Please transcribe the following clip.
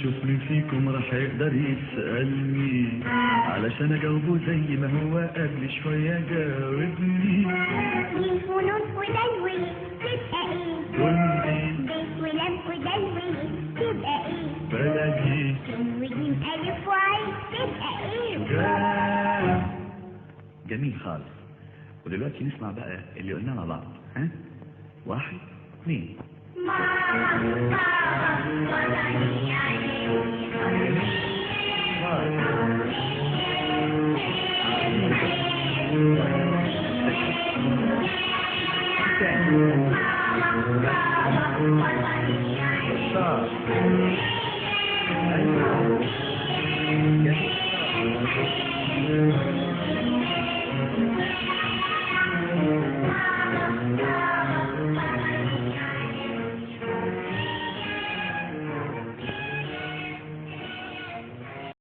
شوفني فيكم راح يقدر يسألني علشان اجاوبه زي ما هو قبل شوية جاوبني. مين ونون ودلوي تبقى ايه؟ بيت ولم ودلوي تبقى ايه؟ بلدي وجيم ألف وعين تبقى ايه؟ جميل خالص. ودلوقتي نسمع بقى اللي قلناه مع بعض. ها؟ 1 2 Stop.